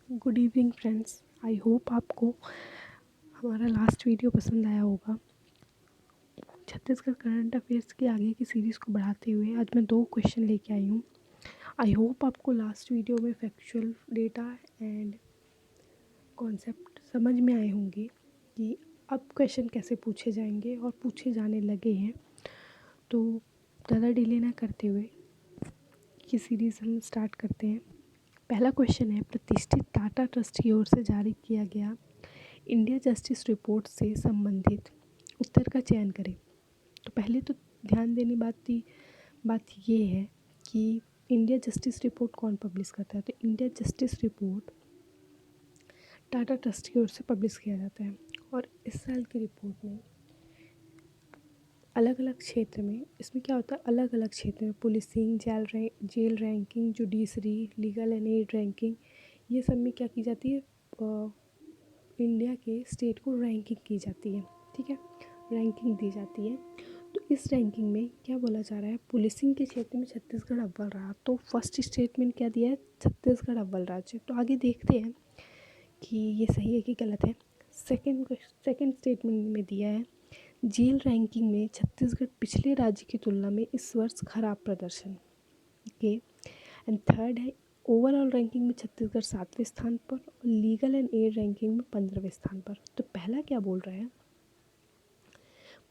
Good evening friends. I hope आपको हमारा last video पसंद आया होगा। छत्तीसगढ़ करंट अफेयर्स की आगे की सीरीज़ को बढ़ाते हुए आज मैं 2 क्वेश्चन लेके आई हूँ। आई होप आपको लास्ट वीडियो में फैक्चुअल डेटा एंड कॉन्सेप्ट समझ में आए होंगे कि अब क्वेश्चन कैसे पूछे जाएंगे और पूछे जाने लगे हैं। तो ज़्यादा डिले ना करते हुए ये सीरीज़ हम स्टार्ट करते हैं। पहला क्वेश्चन है, प्रतिष्ठित टाटा ट्रस्ट की ओर से जारी किया गया इंडिया जस्टिस रिपोर्ट से संबंधित उत्तर का चयन करें। तो पहले तो ध्यान देने बात ये है कि इंडिया जस्टिस रिपोर्ट कौन पब्लिश करता है। तो India justice report Tata trust की ओर से पब्लिश किया जाता है और इस साल की रिपोर्ट में अलग अलग क्षेत्र में इसमें क्या होता है, अलग अलग क्षेत्र में policing, jail ranking, judiciary, legal and aid ranking, ये सब में क्या की जाती है, इंडिया के स्टेट को रैंकिंग की जाती है। ठीक है, रैंकिंग दी जाती है। तो इस रैंकिंग में क्या बोला जा रहा है, पुलिसिंग के क्षेत्र में छत्तीसगढ़ अव्वल रहा। तो फर्स्ट स्टेटमेंट क्या दिया है, छत्तीसगढ़ अव्वल राज्य। तो आगे देखते हैं कि ये सही है कि गलत है। सेकंड स्टेटमेंट में दिया है, जेल रैंकिंग में छत्तीसगढ़ पिछले राज्य की तुलना में इस वर्ष खराब प्रदर्शन। ओके। एंड थर्ड है, ओवरऑल रैंकिंग में छत्तीसगढ़ 7वें स्थान पर और लीगल एंड एड रैंकिंग में 15वें स्थान पर। तो पहला क्या बोल रहा है,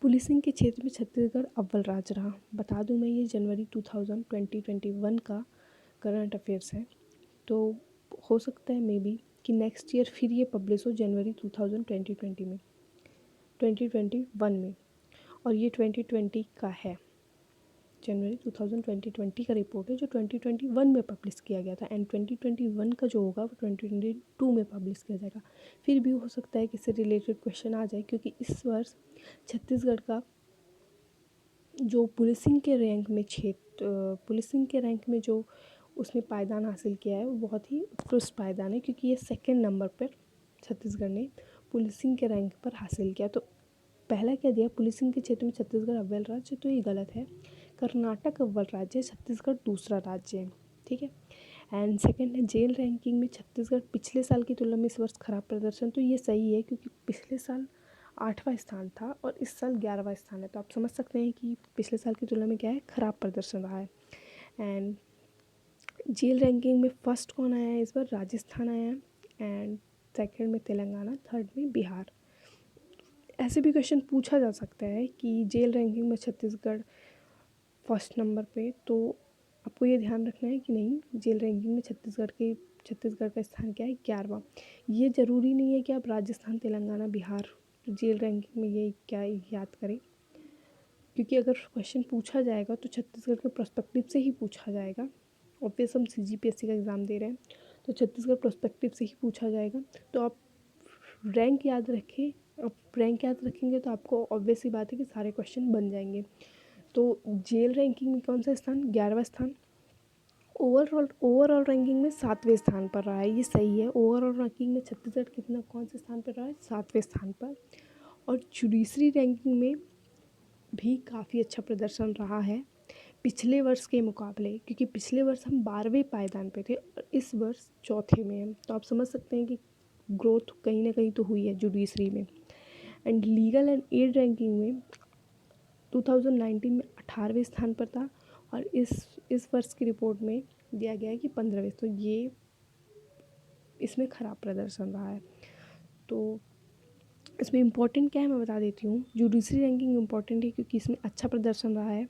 पुलिसिंग के क्षेत्र में छत्तीसगढ़ अव्वल राज्य रहा। बता दूं मैं, ये जनवरी 2021 का करंट अफेयर्स है। तो हो सकता है मे बी कि नेक्स्ट ईयर फिर ये पब्लिश हो जनवरी 2021 में, और ये 2020 का है। जनवरी 2020 का रिपोर्ट है जो 2021 में पब्लिश किया गया था। एंड 2021 का जो होगा वो 2022 में पब्लिश किया जाएगा। फिर भी हो सकता है कि इससे रिलेटेड क्वेश्चन आ जाए, क्योंकि इस वर्ष छत्तीसगढ़ का जो पुलिसिंग के रैंक में जो उसने पायदान हासिल किया है वो बहुत ही उत्कृष्ट पायदान है, क्योंकि ये सेकंड नंबर पर छत्तीसगढ़ ने पुलिसिंग के रैंक पर हासिल किया। तो पहला क्या दिया, पुलिसिंग के क्षेत्र में छत्तीसगढ़ अव्वल राज्य, तो ये गलत है। कर्नाटक अव्वल राज्य है, छत्तीसगढ़ दूसरा राज्य है। ठीक है। एंड सेकंड है, जेल रैंकिंग में छत्तीसगढ़ पिछले साल की तुलना में इस वर्ष खराब प्रदर्शन। तो ये सही है, क्योंकि पिछले साल 8वां स्थान था और इस साल 11वां स्थान है। तो आप समझ सकते हैं कि पिछले साल की तुलना में क्या है, खराब प्रदर्शन रहा है। एंड जेल रैंकिंग में फर्स्ट कौन आया है इस बार, राजस्थान आया है। एंड सेकंड में तेलंगाना, थर्ड में बिहार। ऐसे भी क्वेश्चन पूछा जा सकता है कि जेल रैंकिंग में छत्तीसगढ़ फर्स्ट नंबर पे, तो आपको ये ध्यान रखना है कि नहीं, जेल रैंकिंग में छत्तीसगढ़ का स्थान क्या है, 11वां। ये ज़रूरी नहीं है कि आप राजस्थान, तेलंगाना, बिहार जेल रैंकिंग में ये क्या याद करें, क्योंकि अगर क्वेश्चन पूछा जाएगा तो छत्तीसगढ़ के प्रोस्पेक्टिव से ही पूछा जाएगा। ऑब्वियस हम CGPSC का एग्ज़ाम दे रहे हैं तो छत्तीसगढ़ प्रोस्पेक्टिव से ही पूछा जाएगा। तो आप रैंक याद रखें, आप रैंक याद रखेंगे तो आपको ऑब्वियस सी बात है कि सारे क्वेश्चन बन जाएंगे। तो जेल रैंकिंग में कौन सा स्थान, 11वां स्थान। ओवरऑल रैंकिंग में 7वें स्थान पर रहा है, ये सही है। ओवरऑल रैंकिंग में छत्तीसगढ़ कौन से स्थान पर रहा है, 7वें स्थान पर। और जुडिशरी रैंकिंग में भी काफ़ी अच्छा प्रदर्शन रहा है पिछले वर्ष के मुकाबले, क्योंकि पिछले वर्ष हम 12वें पायदान पे थे और इस वर्ष चौथे में हैं। तो आप समझ सकते हैं कि ग्रोथ कहीं ना कहीं तो हुई है जुडिशरी में। And legal and aid ranking में 2019 में 18वें स्थान पर था और इस वर्ष की रिपोर्ट में दिया गया है कि 15वें। तो ये इसमें ख़राब प्रदर्शन रहा है। तो इसमें इम्पोर्टेंट क्या है मैं बता देती हूँ। जुडिशरी रैंकिंग इम्पॉर्टेंट है क्योंकि इसमें अच्छा प्रदर्शन रहा है।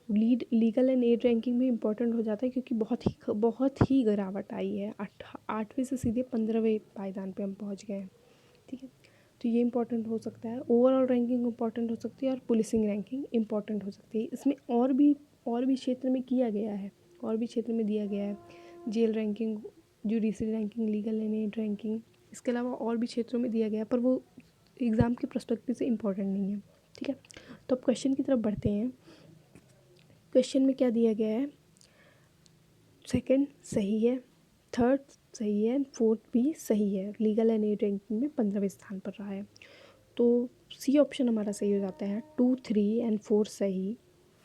लीगल एंड एड रैंकिंग भी इम्पॉर्टेंट हो जाता है क्योंकि बहुत ही गिरावट आई है। 8वें से सीधे 15वें पायदान पे हम पहुँच गए हैं। ठीक है, तो ये इंपॉर्टेंट हो सकता है। ओवरऑल रैंकिंग इंपॉर्टेंट हो सकती है और पुलिसिंग रैंकिंग इंपॉर्टेंट हो सकती है। इसमें और भी क्षेत्र में किया गया है, और भी क्षेत्र में दिया गया है, jail ranking, judiciary ranking, legal and aid ranking. इसके अलावा और भी क्षेत्रों में दिया गया है, पर वो एग्ज़ाम के पर्सपेक्टिव से इम्पॉर्टेंट नहीं है। ठीक है, तो अब क्वेश्चन की तरफ बढ़ते हैं। क्वेश्चन में क्या दिया गया है, सेकंड सही है, थर्ड सही है, फोर्थ भी सही है। लीगल एंड एड रैंकिंग में 15वें स्थान पर रहा है। तो सी ऑप्शन हमारा सही हो जाता है। 2, 3 एंड 4 सही,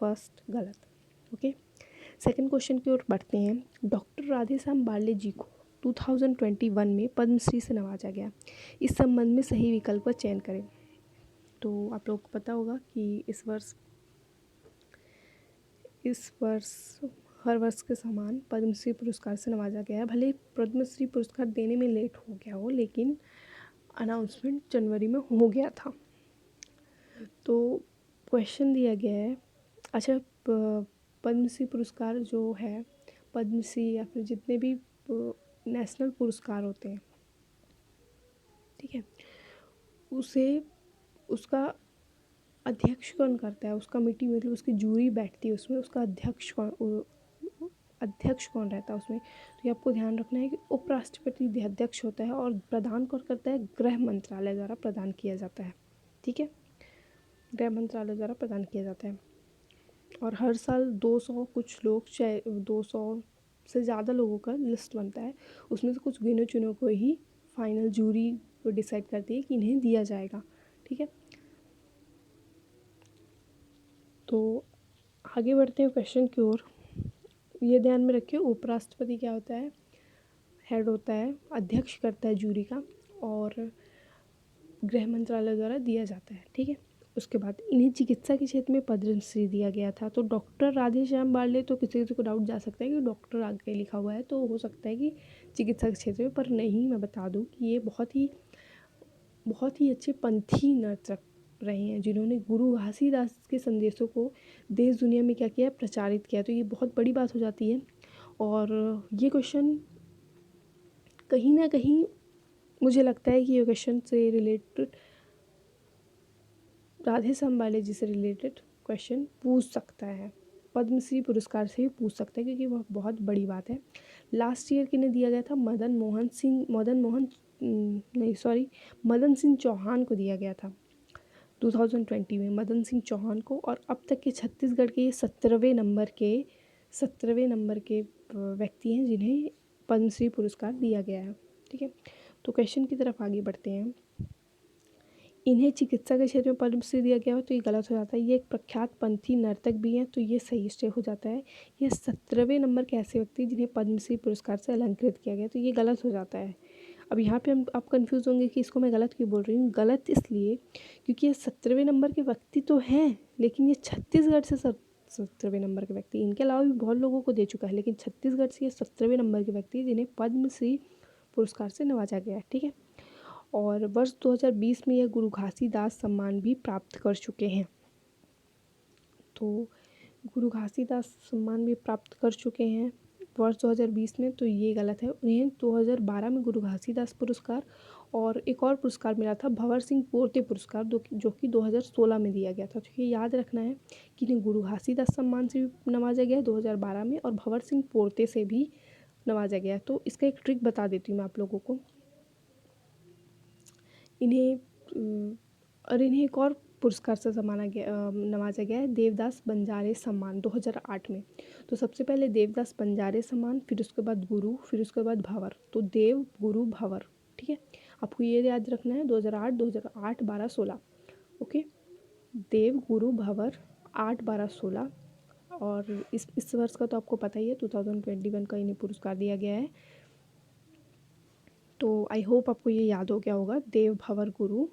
फर्स्ट गलत। ओके, सेकंड क्वेश्चन की ओर बढ़ते हैं। डॉक्टर राधेश्याम बारले जी को 2021 में पद्मश्री से नवाजा गया। इस संबंध में सही विकल्प का चयन करें। तो आप लोगों को पता होगा कि इस वर्ष हर वर्ष के समान पद्मश्री पुरस्कार से नवाजा गया है। भले ही पद्मश्री पुरस्कार देने में लेट हो गया हो, लेकिन अनाउंसमेंट जनवरी में हो गया था। तो क्वेश्चन दिया गया है, अच्छा पद्मश्री पुरस्कार जो है, पद्मश्री या फिर जितने भी नेशनल पुरस्कार होते हैं, ठीक है, उसका अध्यक्ष कौन करता है, उसका कमेटी मतलब उसकी जूरी बैठती है उसमें, उसका अध्यक्ष कौन रहता है उसमें। तो ये आपको ध्यान रखना है कि उपराष्ट्रपति अध्यक्ष होता है और प्रदान कौन करता है, गृह मंत्रालय द्वारा प्रदान किया जाता है। ठीक है, गृह मंत्रालय द्वारा प्रदान किया जाता है। और हर साल 200 कुछ लोग, चाहे 200 से ज़्यादा लोगों का लिस्ट बनता है, उसमें से कुछ गिने चुने को ही फाइनल जूरी डिसाइड करती है कि इन्हें दिया जाएगा। ठीक है, तो आगे बढ़ते हैं क्वेश्चन की ओर। ये ध्यान में रखिए, उपराष्ट्रपति क्या होता है, हेड होता है, अध्यक्ष करता है जूरी का, और गृह मंत्रालय द्वारा दिया जाता है। ठीक है, उसके बाद इन्हें चिकित्सा के क्षेत्र में पद्मश्री दिया गया था। तो डॉक्टर राधेश्याम बारले, तो किसी को डाउट जा सकता है कि डॉक्टर आगे लिखा हुआ है, तो हो सकता है कि चिकित्सा के क्षेत्र में, पर नहीं, मैं बता दूं कि ये बहुत ही अच्छे पंथी नर्तक रहे हैं, जिन्होंने गुरु घासीदास के संदेशों को देश दुनिया में क्या किया, प्रचारित किया। तो ये बहुत बड़ी बात हो जाती है। और ये क्वेश्चन कहीं ना कहीं मुझे लगता है कि ये क्वेश्चन से रिलेटेड, राधेश्याम बारले जी से रिलेटेड क्वेश्चन पूछ सकता है, पद्मश्री पुरस्कार से भी पूछ सकता है, क्योंकि वह बहुत बड़ी बात है। लास्ट ईयर किन्हें दिया गया था, मदन सिंह चौहान को दिया गया था 2020 में, मदन सिंह चौहान को। और अब तक के छत्तीसगढ़ के 17वें नंबर के व्यक्ति हैं जिन्हें पद्मश्री पुरस्कार दिया गया है। ठीक है, तो क्वेश्चन की तरफ आगे बढ़ते हैं। इन्हें चिकित्सा के क्षेत्र में पद्मश्री दिया गया हो, तो ये गलत हो जाता है। ये एक प्रख्यात पंथी नर्तक भी हैं, तो ये सही स्टे हो जाता है। ये 17वें नंबर के ऐसे व्यक्ति जिन्हें पद्मश्री पुरस्कार से अलंकृत किया गया, तो ये गलत हो जाता है। अब यहाँ पे आप कंफ्यूज होंगे कि इसको मैं गलत क्यों बोल रही हूँ। गलत इसलिए क्योंकि ये 17वें नंबर के व्यक्ति तो हैं, लेकिन ये छत्तीसगढ़ से 17वें नंबर के व्यक्ति, इनके अलावा भी बहुत लोगों को दे चुका है, लेकिन छत्तीसगढ़ से ये 17वें नंबर के व्यक्ति जिन्हें पद्मश्री पुरस्कार से नवाजा गया है। ठीक है, और वर्ष 2020 में यह गुरु घासीदास सम्मान भी प्राप्त कर चुके हैं। तो गुरु घासीदास सम्मान भी प्राप्त कर चुके हैं वर्ष 2020 में, तो ये गलत है। उन्हें 2012 में गुरु घासीदास पुरस्कार और एक और पुरस्कार मिला था, भंवर सिंह पोर्ते पुरस्कार, जो कि 2016 में दिया गया था। तो ये याद रखना है कि इन्हें गुरु घासीदास सम्मान से भी नवाजा गया है 2012 में, और भंवर सिंह पोर्ते से भी नवाजा गया है। तो इसका एक ट्रिक बता देती हूँ मैं आप लोगों को। इन्हें एक और पुरस्कार से नवाजा गया है, देवदास बंजारे सम्मान 2008 में। तो सबसे पहले देवदास बंजारे सम्मान, फिर उसके बाद गुरु, फिर उसके बाद भंवर, तो देव गुरु भंवर। ठीक है, आपको ये याद रखना है, 2008, 12, 16। ओके, देव गुरु भंवर 8, 12, 16। और इस वर्ष का तो आपको पता ही है, 2021 का इन्हें पुरस्कार दिया गया है। तो आई होप आपको ये याद हो गया होगा, देव भंवर गुरु,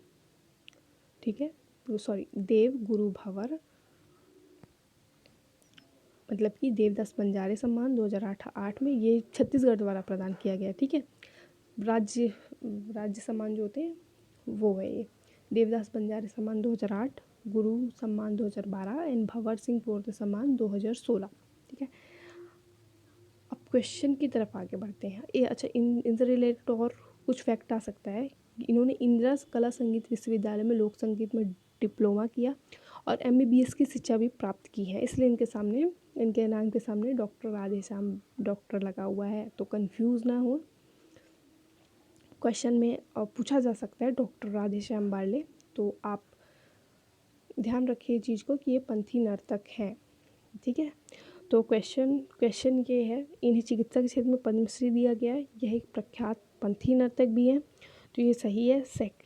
ठीक है, सॉरी, देव गुरु भंवर, मतलब कि देवदास बंजारे सम्मान 2008 में ये छत्तीसगढ़ द्वारा प्रदान किया गया। ठीक है, राज्य सम्मान जो होते हैं वो है ये, देवदास बंजारे सम्मान 2008, गुरु सम्मान 2012 एंड भंवर सिंह पोर्ते सम्मान 2016। ठीक है, अब क्वेश्चन की तरफ आगे बढ़ते हैं। ये अच्छा, इनसे रिलेटेड और कुछ फैक्ट आ सकता है। इन्होंने इंदिरा कला संगीत विश्वविद्यालय में लोक संगीत में डिप्लोमा किया और MBBS की शिक्षा भी प्राप्त की है, इसलिए इनके नाम के सामने डॉक्टर राधेश्याम डॉक्टर लगा हुआ है। तो कंफ्यूज ना हो, क्वेश्चन में पूछा जा सकता है डॉक्टर राधेश्याम बारले, तो आप ध्यान रखिए चीज़ को कि ये पंथी नर्तक हैं। ठीक है, तो क्वेश्चन ये है, इन्हें चिकित्सा के क्षेत्र में पद्मश्री दिया गया है, यह एक प्रख्यात पंथी नर्तक भी हैं, तो ये सही है।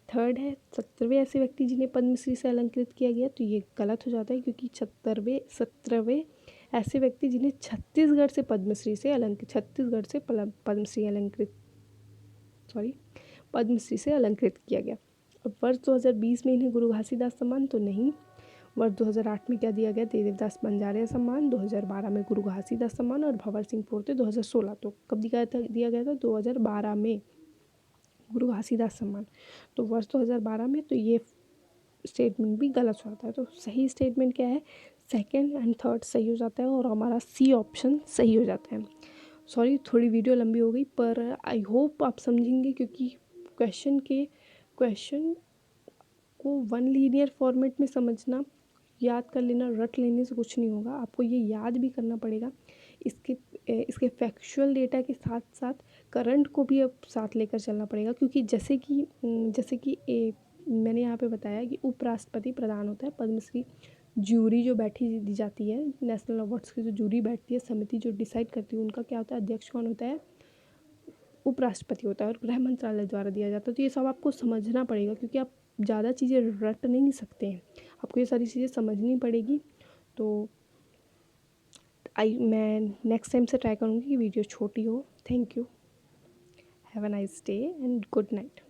थर्ड है, 17वें ऐसे व्यक्ति जिन्हें पद्मश्री से अलंकृत किया गया, तो ये गलत हो जाता है, क्योंकि 17वें ऐसे व्यक्ति जिन्हें छत्तीसगढ़ से पद्मश्री अलंकृत पद्मश्री से अलंकृत किया गया। अब वर्ष 2020 में इन्हें गुरु घासीदास सम्मान तो नहीं। वर्ष 2008 में क्या दिया गया, देवदास बंजारे सम्मान, 2012 में गुरु घासीदास सम्मान और भंवर सिंह पोर्ते 2016। तो कब दिया गया था 2012 में गुरु घासीदास सम्मान। तो वर्ष 2012 में, तो ये स्टेटमेंट भी गलत हो जाता है। तो सही स्टेटमेंट क्या है, सेकंड एंड थर्ड सही हो जाता है और हमारा सी ऑप्शन सही हो जाता है। सॉरी थोड़ी वीडियो लंबी हो गई, पर आई होप आप समझेंगे, क्योंकि क्वेश्चन को वन लीनियर फॉर्मेट में समझना, याद कर लेना, रट लेने से कुछ नहीं होगा, आपको ये याद भी करना पड़ेगा। इसके फैक्चुअल डेटा के साथ साथ करंट को भी अब साथ लेकर चलना पड़ेगा, क्योंकि जैसे कि मैंने यहाँ पे बताया कि उपराष्ट्रपति प्रदान होता है, पद्मश्री जूरी जो दी जाती है, नेशनल अवार्ड्स की जो जूरी बैठती है, समिति जो डिसाइड करती है, उनका क्या होता है, अध्यक्ष कौन होता है, उपराष्ट्रपति होता है, और गृह मंत्रालय द्वारा दिया जाता है। तो ये सब आपको समझना पड़ेगा, क्योंकि आप ज़्यादा चीज़ें रट नहीं सकते हैं, आपको ये सारी चीज़ें समझनी पड़ेगी। तो मैं नेक्स्ट टाइम से ट्राई करूँगी कि वीडियो छोटी हो। Thank you, have a nice day and good night.